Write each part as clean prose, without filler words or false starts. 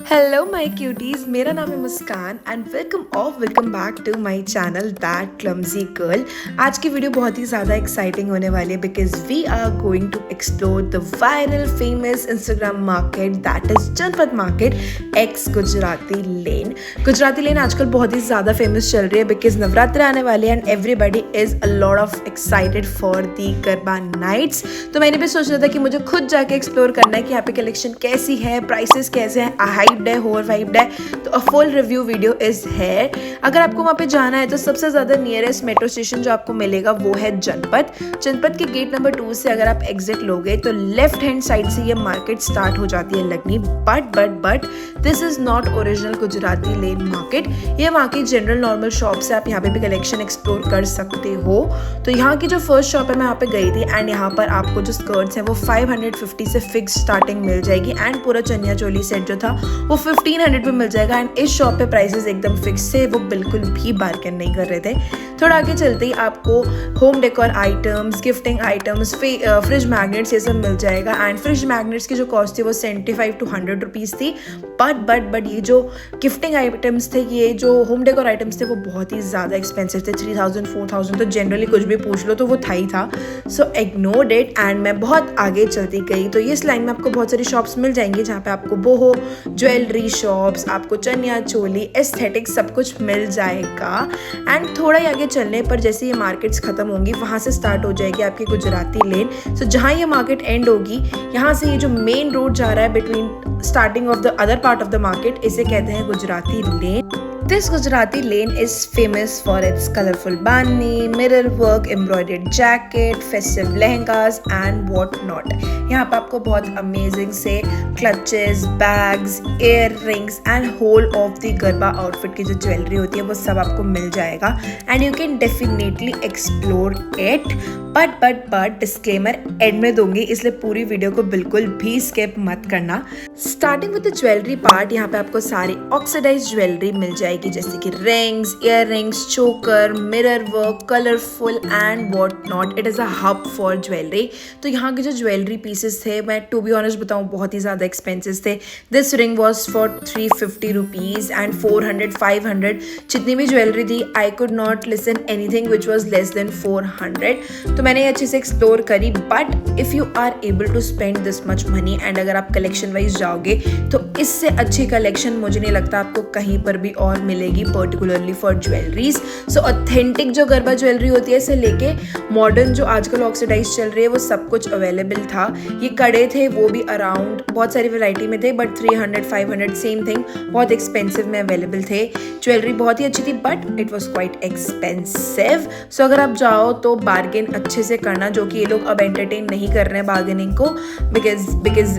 Hello my cuties, मेरा नाम है Muskaan and welcome back to my channel that clumsy girl. आज की वीडियो बहुत ही ज़्यादा एक्साइटिंग होने वाली है because we are going to explore the viral famous Instagram market that is Janpath market ex Gujarati lane. Gujarati lane आजकल बहुत ही ज़्यादा फेमस चल रही है बिकॉज नवरात्र आने वाले हैं and everybody is a lot of excited for the garba nights. तो मैंने भी सोच रहा था कि मुझे खुद जाके एक्सप्लोर करना है कि यहाँ पे कलेक्शन कैसी है, प्राइसेस कैसे हैं, हाइप्ड है, ओवर हाइप्ड है। तो a full review video is है। अगर आपको वहाँ पे जाना है तो सबसे ज़्यादा नियरेस्ट मेट्रो स्टेशन जो आपको मिलेगा वो है जनपद के गेट नंबर 2 से अगर आप एग्जिट लोगे तो लेफ्ट हैंड साइड से ये मार्केट स्टार्ट हो जाती है लगनी। But this is not original Gujarati lane market. ये वहाँ की जनरल नॉर्मल शॉप से आप यहाँ पे भी कलेक्शन एक्सप्लोर कर सकते हो। तो यहाँ की जो फर्स्ट शॉप है मैं यहाँ पे गई थी एंड यहाँ पर आपको जो स्कर्ट्स हैं वो 550 से फिक्स स्टार्टिंग मिल जाएगी एंड पूरा चनिया चोली सेट जो था वो 1500 पे मिल जाएगा। एंड इस शॉप पे प्राइसेस एकदम फिक्स थे, वो बिल्कुल भी बार्गेन नहीं कर रहे थे। थोड़ा आगे चलते ही आपको home decor items, gifting items, fridge magnets ये सब मिल जाएगा। एंड फ्रिज मैग्नेट्स की जो कॉस्ट थी वो 75 to 100 रुपीज़ थी। बट ये जो गिफ्टिंग आइटम्स थे, ये जो होम डेकोर आइटम्स थे वो बहुत ही ज़्यादा एक्सपेंसिव थे, 3000 4000। तो जनरली कुछ भी पूछ लो तो वो था ही था। सो इग्नोर्ड इट एंड मैं बहुत आगे चलती गई। तो इस लाइन में आपको बहुत सारी शॉप्स मिल जाएंगी जहाँ पे आपको बोहो ज्वेलरी शॉप्स, आपको चनिया चोली, एस्थेटिक्स सब कुछ मिल जाएगा। एंड थोड़ा ही आगे चलने पर जैसे ये मार्केट्स खत्म होंगी वहाँ से स्टार्ट हो जाएगी आपकी गुजराती लेन। सो जहाँ ये मार्केट एंड होगी यहाँ से ये जो मेन रोड जा रहा है between starting of the other part of the market, इसे कहते हैं गुजराती लेन। This Gujarati lane is famous for its colorful bani, mirror work, embroidered jacket, festive lehengas and what not. यहाँ पे आपको बहुत अमेजिंग से clutches, bags, earrings and whole of the garba outfit की जो ज्वेलरी होती है वो सब आपको मिल जाएगा and you can definitely explore it. But disclaimer and में दूंगी, इसलिए पूरी वीडियो को बिल्कुल भी स्किप मत करना। Starting with the jewellery part, यहाँ पे आपको सारी ऑक्सीडाइज ज्वेलरी मिल जाएगी जैसे कि रिंग्स, इयर रिंग्स, चोकर, mirror work, colourful and what not. It is a hub for jewellery. तो यहाँ के जो ज्वेलरी पीसेस थे, मैं टू बी ऑनेस्ट बताऊँ बहुत ही ज़्यादा एक्सपेंसिव थे। This ring was for 350 rupees and 400 500 जितनी भी ज्वेलरी थी I could not listen anything which was less than 400। तो मैंने ये अच्छे से एक्सप्लोर करी। But if you are able to spend this much money and अगर आप कलेक्शन वाइज जाओगे तो इससे अच्छी कलेक्शन मुझे नहीं लगता आपको कहीं पर भी और मिलेगी, particularly for jewelleries. So authentic जो गरबा ज्वेलरी होती है इसे लेके मॉडर्न जो आजकल ऑक्सीडाइज चल रही है वो सब कुछ अवेलेबल था। ये कड़े थे वो भी अराउंड बहुत सारी वैरायटी में थे बट 300 500 सेम थिंग, बहुत एक्सपेंसिव में अवेलेबल थे। ज्वेलरी बहुत ही अच्छी थी but it was quite expensive. So अगर आप जाओ तो बार्गेन अच्छे से करना, जो कि ये लोग अब एंटरटेन नहीं कर रहे हैं बार्गेनिंग को बिकॉज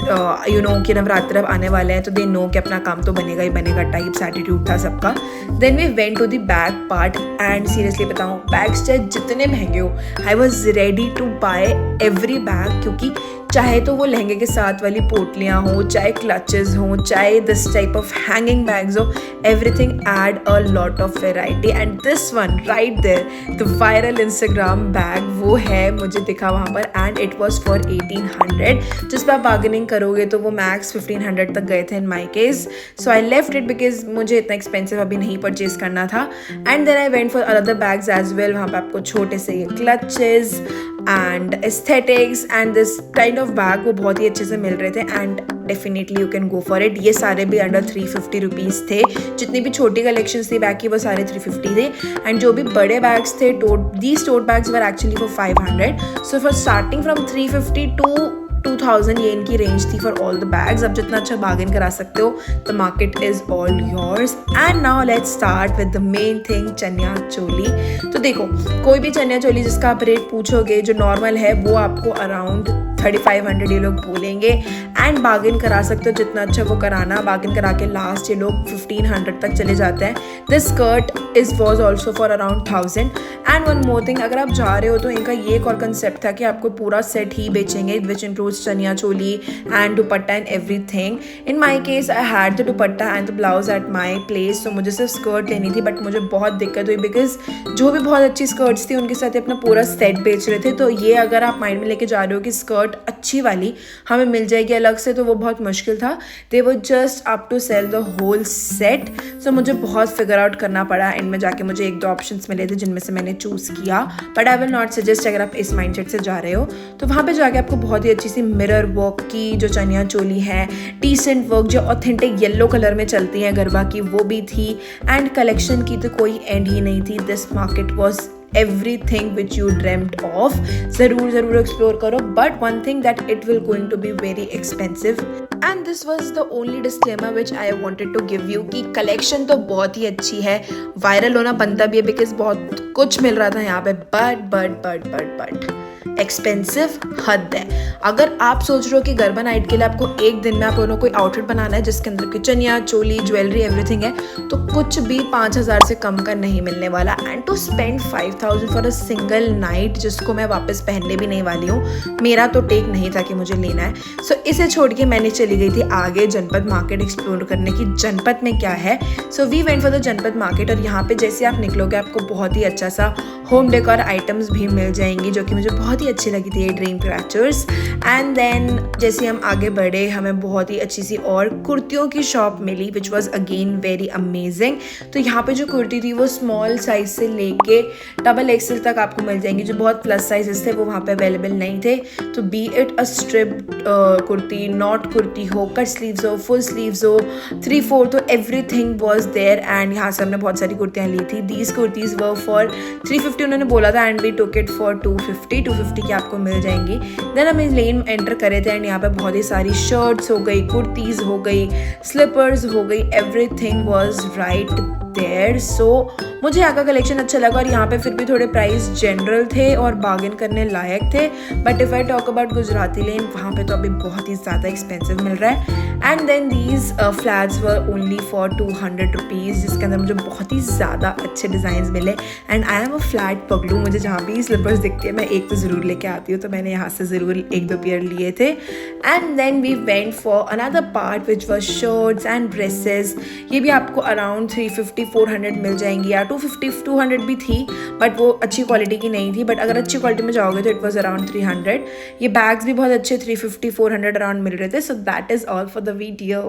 यू नो कि नवरात्र अब आने वाले हैं तो दे नो कि अपना काम तो बनेगा ही बनेगा टाइप्स एटीट्यूड था सबका। Then we went to the bag part and seriously बताऊँ बैग्स चाहे जितने महंगे हो I was ready to buy every bag, क्योंकि चाहे तो वो लहंगे के साथ वाली पोटलियाँ हो, चाहे क्लचेस हो, चाहे this type of hanging bags हो, everything had a lot of variety. And this one right there the viral Instagram bag वो है, मुझे दिखा वहाँ पर एंड इट वॉज फॉर 1800। जिस पर आप बार्गेनिंग करोगे तो वो मैक्स 1500 तक गए थे in my case. So I left it because मुझे इतना एक्सपेंसिव अभी नहीं परचेज करना था। And then I went for other bags as well. वहाँ पर आपको छोटे से ये clutches and aesthetics and this kind of bag वो बहुत ही अच्छे से मिल रहे थे and definitely you can go for it. ये सारे भी अंडर 350 रुपीज़ थे। जितनी भी छोटी कलेक्शंस थी बैग की वो सारे 350 थे एंड जो भी बड़े बैग्स थे these tote bags were actually for 500। So for starting from 350 to 2000 ये इनकी रेंज थी फॉर ऑल द बैग्स। अब जितना अच्छा बार्गेन करा सकते हो the market is all yours. And now let's start with the main thing, chaniya choli. तो देखो कोई भी चनिया चोली जिसका आप रेट पूछोगे जो नॉर्मल है वो आपको अराउंड 3500 ये लोग बोलेंगे एंड बार्गेन करा सकते हो जितना अच्छा वो कराना। बार्गेन करा के लास्ट ये लोग 1500 तक चले जाते हैं। This skirt was also for around 1000। And one more thing, अगर आप जा रहे हो तो इनका ये एक और कंसेप्ट था कि आपको पूरा सेट ही बेचेंगे which includes chaniya choli and dupatta and everything. In my case I had the dupatta and the blouse at my place. तो मुझे सिर्फ स्कर्ट लेनी थी बट मुझे बहुत दिक्कत हुई बिकॉज जो भी बहुत अच्छी स्कर्ट्स थी उनके साथ अपना पूरा सेट बेच रहे थे। तो ये अगर आप माइंड में लेके जा रहे हो कि स्कर्ट अच्छी वाली हमें मिल जाएगी अलग से, तो वो बहुत मुश्किल था. They were just up to sell the whole set. So मुझे बहुत फिगर आउट करना पड़ा. एंड में जाके मुझे 1-2 ऑप्शंस मिले थे जिनमें से मैंने चूज़ किया. But I will not suggest अगर आप इस माइंडसेट से जा रहे हो तो वहाँ पे जाके आपको बहुत ही अच्छी सी मिरर वर्क की जो चनिया चोली है, डिसेंट वर्क जो ऑथेंटिक येलो कलर में चलती हैं गरबा की, वो भी थी. एंड कलेक्शन की तो कोई एंड ही नहीं थी. This market was everything which you dreamt of. ज़रूर एक्सप्लोर करो. But one thing that it will going to be very expensive. And this was the only disclaimer which I wanted to give you कि collection तो बहुत ही अच्छी है, viral होना बनता भी है बिकॉज बहुत कुछ मिल रहा था यहाँ पे. बट एक्सपेंसिव हद है. अगर आप सोच रहे हो कि गरबा नाइट के लिए आपको एक दिन में आप दोनों कोई आउटफिट बनाना है जिसके अंदर की चनिया चोली ज्वेलरी एवरीथिंग है, तो कुछ भी 5,000 से कम का नहीं मिलने वाला. And to spend 5,000 for a single night जिसको मैं वापस पहनने भी नहीं वाली हूँ, मेरा तो टेक नहीं था कि मुझे लेना है. सो इसे छोड़ के मैंने चली गई थी आगे जनपद मार्केट एक्सप्लोर करने की. जनपद में क्या है? So we went for the Janpath market. और यहाँ पे जैसे आप निकलोगे आपको बहुत ही अच्छा सा होम डेकोर आइटम्स भी मिल जाएंगी जो कि मुझे बहुत ही अच्छी लगी थी, ये ड्रीम क्रैचर्स. एंड देन जैसे हम आगे बढ़े हमें बहुत ही अच्छी सी और कुर्तियों की शॉप मिली which was again very amazing. तो यहाँ पे जो कुर्ती थी वो स्मॉल साइज से लेके XXL तक आपको मिल जाएंगी. जो बहुत प्लस साइजेस थे वो वहाँ पे अवेलेबल नहीं थे. तो be it a striped kurti, knot kurti हो, कट स्लीव्स हो, फुल स्लीव्स हो, 3/4 हो, एवरीथिंग वॉज देयर. एंड यहाँ से हमने बहुत सारी कुर्तियाँ ली थी. दीज कुर्तीज़ वर फॉर 350 उन्होंने बोला था and we took it for 250 की आपको मिल जाएंगी. देन हम इस लेन एंटर करे थे एंड यहाँ पे बहुत ही सारी शर्ट्स हो गई, कुर्तीज़ हो गई, स्लीपर्स हो गई, एवरीथिंग वॉज राइट देयर. सो मुझे यहाँ का कलेक्शन अच्छा लगा. और यहाँ पे फिर भी थोड़े प्राइस जनरल थे और बार्गेन करने लायक थे. But if I talk about Gujarati lane, वहाँ पे तो अभी बहुत ही ज़्यादा एक्सपेंसिव मिल रहा है. And then these flats were only for 200 rupees जिसके अंदर मुझे बहुत ही ज़्यादा अच्छे डिज़ाइन मिले. And I am a flat पगलू, मुझे जहाँ भी स्लीपर्स दिखती है मैं एक तो ज़रूर लेके आती हूँ. तो मैंने यहाँ से ज़रूर 1-2 पेयर लिए थे. And then we went for another part which was shirts and dresses. ये भी आपको अराउंड 350-400 मिल जाएंगी या 250-200 भी थी. बट वो अच्छी क्वालिटी की नहीं थी. बट अगर अच्छी क्वालिटी में जाओगे तो इट वॉज अराउंड 300. ये बैग्स भी बहुत अच्छे 350-400 अराउंड मिल रहे थे. So that is all for the video.